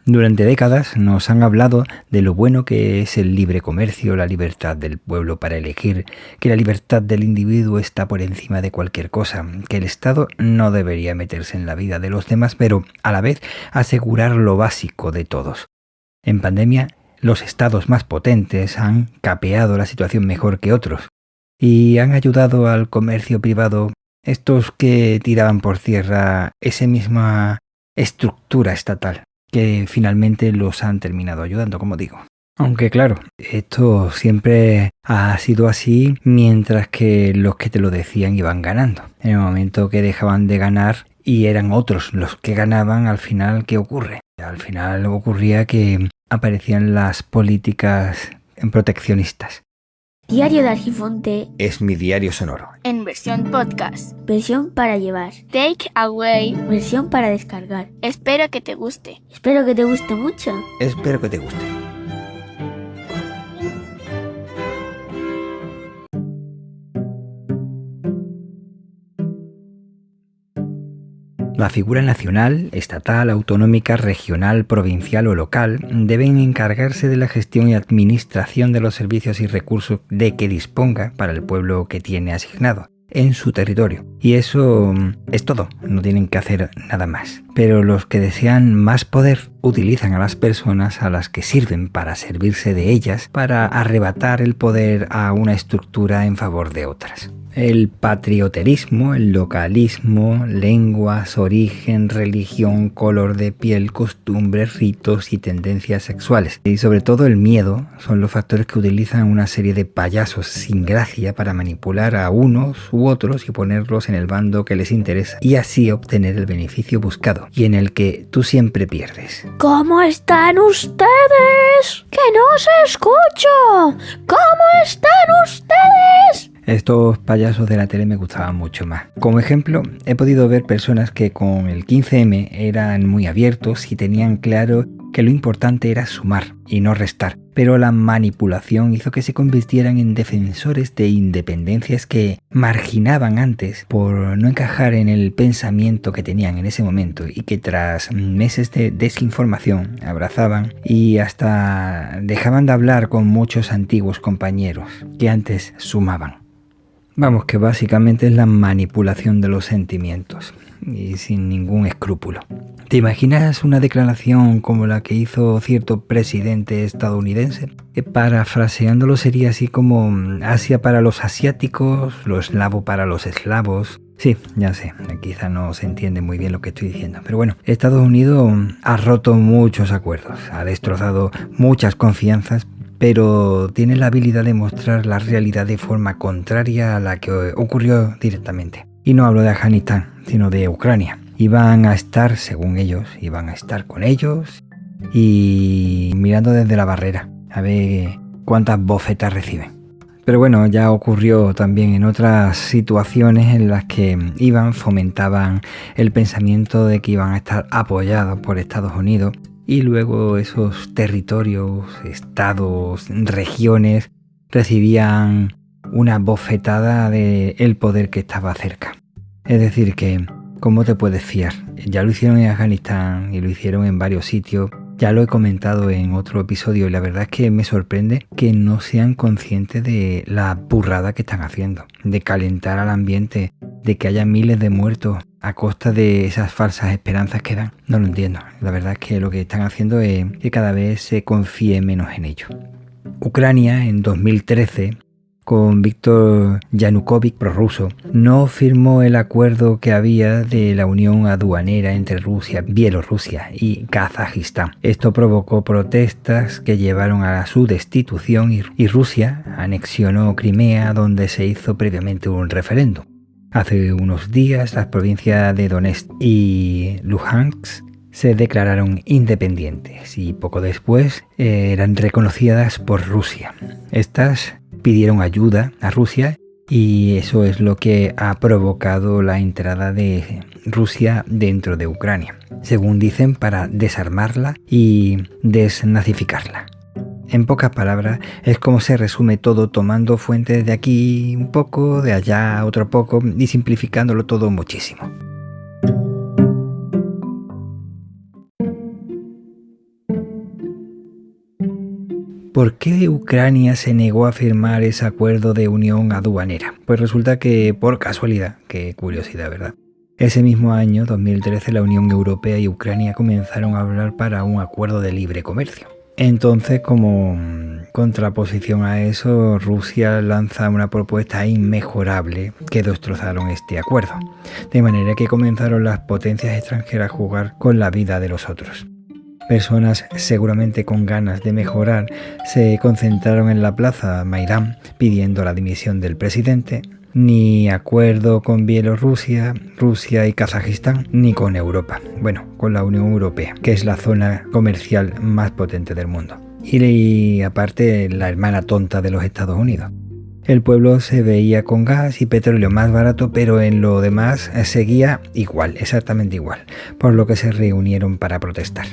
Durante décadas nos han hablado de lo bueno que es el libre comercio, la libertad del pueblo para elegir, que la libertad del individuo está por encima de cualquier cosa, que el Estado no debería meterse en la vida de los demás, pero a la vez asegurar lo básico de todos. En pandemia, los estados más potentes han capeado la situación mejor que otros y han ayudado al comercio privado, estos que tiraban por tierra esa misma estructura estatal, que finalmente los han terminado ayudando, como digo. Aunque claro, esto siempre ha sido así mientras que los que te lo decían iban ganando. En el momento que dejaban de ganar y eran otros los que ganaban, al final, ¿qué ocurre? Al final ocurría que aparecían las políticas proteccionistas. Diario de Argifonte Es mi diario sonoro. En versión podcast. Versión para llevar. Take away. Versión para descargar. Espero que te guste. Espero que te guste mucho. Espero que te guste. La figura nacional, estatal, autonómica, regional, provincial o local deben encargarse de la gestión y administración de los servicios y recursos de que disponga para el pueblo que tiene asignado en su territorio. Y eso es todo, no tienen que hacer nada más. Pero los que desean más poder utilizan a las personas a las que sirven para servirse de ellas, para arrebatar el poder a una estructura en favor de otras. El patrioterismo, el localismo, lenguas, origen, religión, color de piel, costumbres, ritos y tendencias sexuales. Y sobre todo el miedo son los factores que utilizan una serie de payasos sin gracia para manipular a unos u otros y ponerlos en el bando que les interesa y así obtener el beneficio buscado y en el que tú siempre pierdes. ¿Cómo están ustedes? ¡Que no se escucho! ¿Cómo están ustedes? Estos payasos de la tele me gustaban mucho más. Como ejemplo, he podido ver personas que con el 15M eran muy abiertos y tenían claro que lo importante era sumar y no restar. Pero la manipulación hizo que se convirtieran en defensores de independencias que marginaban antes por no encajar en el pensamiento que tenían en ese momento y que tras meses de desinformación abrazaban y hasta dejaban de hablar con muchos antiguos compañeros que antes sumaban. Vamos, que básicamente es la manipulación de los sentimientos y sin ningún escrúpulo. ¿Te imaginas una declaración como la que hizo cierto presidente estadounidense? Que parafraseándolo sería así como Asia para los asiáticos, lo eslavo para los eslavos. Sí, ya sé, quizá no se entiende muy bien lo que estoy diciendo, pero bueno, Estados Unidos ha roto muchos acuerdos, ha destrozado muchas confianzas, pero tiene la habilidad de mostrar la realidad de forma contraria a la que ocurrió directamente. Y no hablo de Afganistán, sino de Ucrania. Iban a estar, según ellos, iban a estar con ellos y mirando desde la barrera, a ver cuántas bofetas reciben. Pero bueno, ya ocurrió también en otras situaciones en las que fomentaban el pensamiento de que iban a estar apoyados por Estados Unidos. Y luego esos territorios, estados, regiones recibían una bofetada del poder que estaba cerca. Es decir que, ¿cómo te puedes fiar? Ya lo hicieron en Afganistán y lo hicieron en varios sitios. Ya lo he comentado en otro episodio y la verdad es que me sorprende que no sean conscientes de la burrada que están haciendo, de calentar al ambiente, de que haya miles de muertos a costa de esas falsas esperanzas que dan. No lo entiendo. La verdad es que lo que están haciendo es que cada vez se confíe menos en ello. Ucrania en 2013, con Víctor Yanukovych, prorruso, no firmó el acuerdo que había de la unión aduanera entre Rusia, Bielorrusia y Kazajistán. Esto provocó protestas que llevaron a su destitución y Rusia anexionó Crimea, donde se hizo previamente un referéndum. Hace unos días las provincias de Donetsk y Luhansk se declararon independientes y poco después eran reconocidas por Rusia. Estas pidieron ayuda a Rusia y eso es lo que ha provocado la entrada de Rusia dentro de Ucrania, según dicen, para desarmarla y desnazificarla. En pocas palabras, es como se resume todo tomando fuentes de aquí un poco, de allá otro poco y simplificándolo todo muchísimo. ¿Por qué Ucrania se negó a firmar ese acuerdo de unión aduanera? Pues resulta que, por casualidad, qué curiosidad, ¿verdad? Ese mismo año, 2013, la Unión Europea y Ucrania comenzaron a hablar para un acuerdo de libre comercio. Entonces, como contraposición a eso, Rusia lanza una propuesta inmejorable que destrozaron este acuerdo, de manera que comenzaron las potencias extranjeras a jugar con la vida de los otros. Personas seguramente con ganas de mejorar se concentraron en la plaza Maidán pidiendo la dimisión del presidente. Ni acuerdo con Bielorrusia, Rusia y Kazajistán, ni con Europa. Bueno, con la Unión Europea, que es la zona comercial más potente del mundo. Y aparte, la hermana tonta de los Estados Unidos. El pueblo se veía con gas y petróleo más barato, pero en lo demás seguía igual, exactamente igual, por lo que se reunieron para protestar.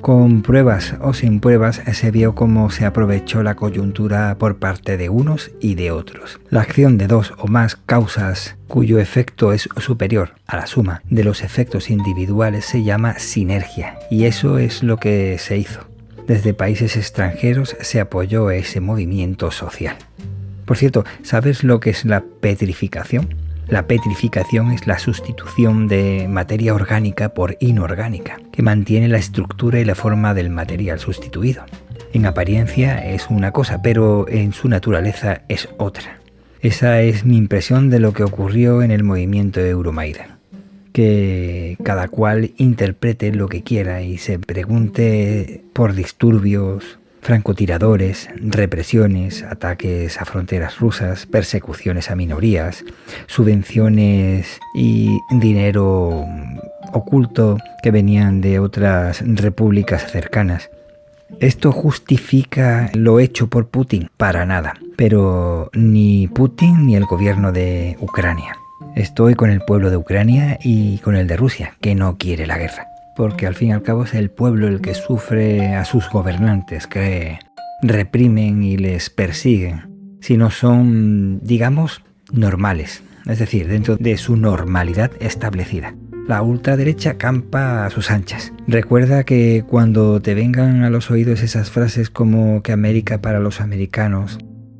Con pruebas o sin pruebas se vio cómo se aprovechó la coyuntura por parte de unos y de otros. La acción de dos o más causas cuyo efecto es superior a la suma de los efectos individuales se llama sinergia, y eso es lo que se hizo. Desde países extranjeros se apoyó ese movimiento social. Por cierto, ¿sabes lo que es la petrificación? La petrificación es la sustitución de materia orgánica por inorgánica, que mantiene la estructura y la forma del material sustituido. En apariencia es una cosa, pero en su naturaleza es otra. Esa es mi impresión de lo que ocurrió en el movimiento Euromaidan. Que cada cual interprete lo que quiera y se pregunte por disturbios, francotiradores, represiones, ataques a fronteras rusas, persecuciones a minorías, subvenciones y dinero oculto que venían de otras repúblicas cercanas. ¿Esto justifica lo hecho por Putin? Para nada. Pero ni Putin ni el gobierno de Ucrania. Estoy con el pueblo de Ucrania y con el de Rusia, que no quiere la guerra. Porque al fin y al cabo es el pueblo el que sufre a sus gobernantes, que reprimen y les persiguen, si no son, digamos, normales, es decir, dentro de su normalidad establecida. La ultraderecha campa a sus anchas. Recuerda que cuando te vengan a los oídos esas frases como que América para los americanos,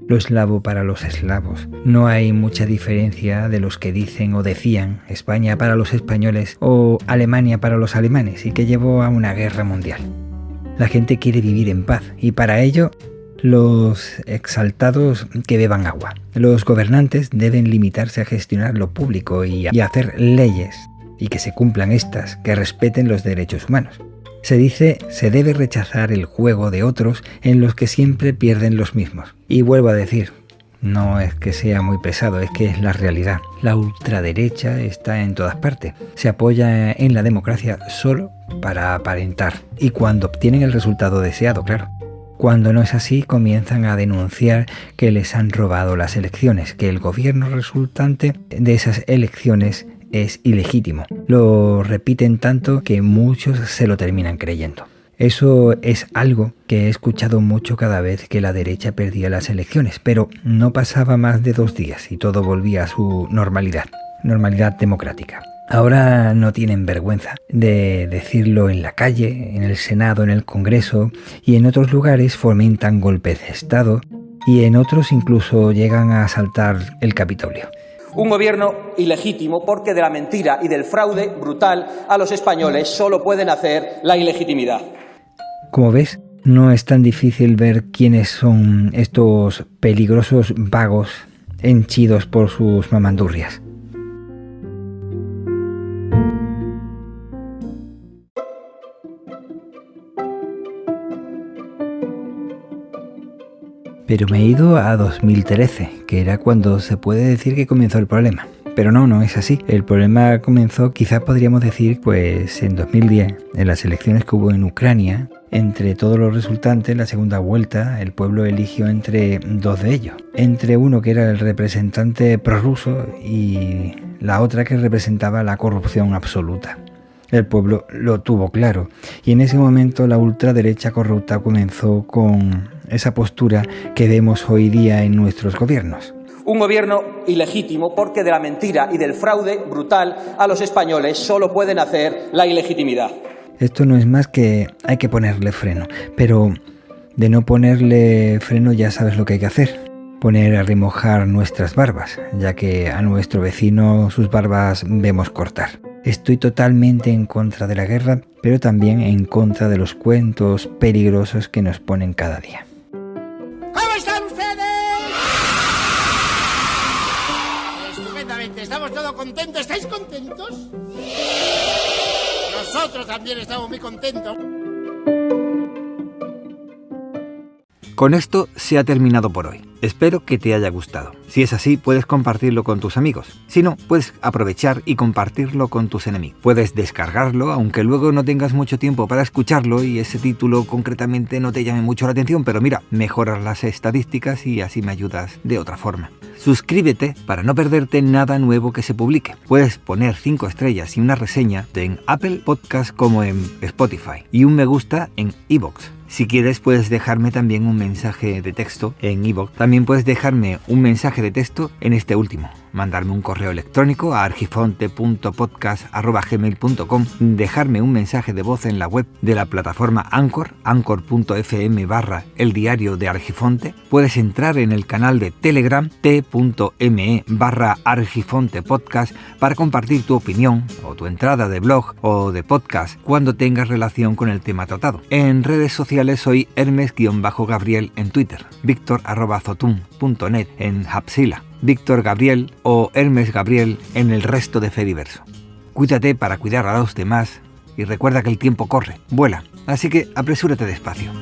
lo eslavo para los eslavos, no hay mucha diferencia de los que dicen o decían España para los españoles o Alemania para los alemanes y que llevó a una guerra mundial. La gente quiere vivir en paz y para ello los exaltados que beban agua. Los gobernantes deben limitarse a gestionar lo público y a hacer leyes y que se cumplan estas, que respeten los derechos humanos. Se dice, se debe rechazar el juego de otros en los que siempre pierden los mismos. Y vuelvo a decir, no es que sea muy pesado, es que es la realidad. La ultraderecha está en todas partes. Se apoya en la democracia solo para aparentar. Y cuando obtienen el resultado deseado, claro. Cuando no es así, comienzan a denunciar que les han robado las elecciones, que el gobierno resultante de esas elecciones es ilegítimo. Lo repiten tanto que muchos se lo terminan creyendo. Eso es algo que he escuchado mucho cada vez que la derecha perdía las elecciones, pero no pasaba más de 2 días y todo volvía a su normalidad democrática. Ahora no tienen vergüenza de decirlo en la calle, en el Senado, en el Congreso y en otros lugares fomentan golpes de Estado y en otros incluso llegan a asaltar el Capitolio. Un gobierno ilegítimo porque de la mentira y del fraude brutal a los españoles solo pueden hacer la ilegitimidad. Como ves, no es tan difícil ver quiénes son estos peligrosos vagos henchidos por sus mamandurrias. Pero me he ido a 2013, que era cuando se puede decir que comenzó el problema. Pero no es así. El problema comenzó, quizás podríamos decir, pues en 2010, en las elecciones que hubo en Ucrania. Entre todos los resultantes, en la segunda vuelta, el pueblo eligió entre 2 de ellos. Entre uno que era el representante prorruso y la otra que representaba la corrupción absoluta. El pueblo lo tuvo claro y en ese momento la ultraderecha corrupta comenzó con esa postura que vemos hoy día en nuestros gobiernos. Un gobierno ilegítimo porque de la mentira y del fraude brutal a los españoles solo pueden hacer la ilegitimidad. Esto no es más que hay que ponerle freno, pero De no ponerle freno ya sabes lo que hay que hacer. Poner a remojar nuestras barbas, ya que a nuestro vecino sus barbas vemos cortar. Estoy totalmente en contra de la guerra, pero también en contra de los cuentos peligrosos que nos ponen cada día. ¿Cómo están ustedes? Estupendamente, estamos todos contentos. ¿Estáis contentos? Nosotros también estamos muy contentos. Con esto se ha terminado por hoy. Espero que te haya gustado. Si es así, puedes compartirlo con tus amigos. Si no, puedes aprovechar y compartirlo con tus enemigos. Puedes descargarlo, aunque luego no tengas mucho tiempo para escucharlo y ese título concretamente no te llame mucho la atención, pero mira, mejoras las estadísticas y así me ayudas de otra forma. Suscríbete para no perderte nada nuevo que se publique. Puedes poner 5 estrellas y una reseña en Apple Podcast como en Spotify y un me gusta en iVoox. Si quieres puedes dejarme también un mensaje de texto en iVoox. También puedes dejarme un mensaje de texto en este último. Mandarme un correo electrónico a argifonte.podcast@gmail.com, dejarme un mensaje de voz en la web de la plataforma Anchor, anchor.fm/El Diario de Argifonte. Puedes entrar en el canal de Telegram t.me/argifontepodcast para compartir tu opinión o tu entrada de blog o de podcast cuando tengas relación con el tema tratado. En redes sociales soy Hermes-Gabriel en Twitter, Victor@zotum.net en Hapsila, Víctor Gabriel o Hermes Gabriel en el resto de Fediverso. Cuídate para cuidar a los demás y recuerda que el tiempo corre, vuela, así que apresúrate despacio.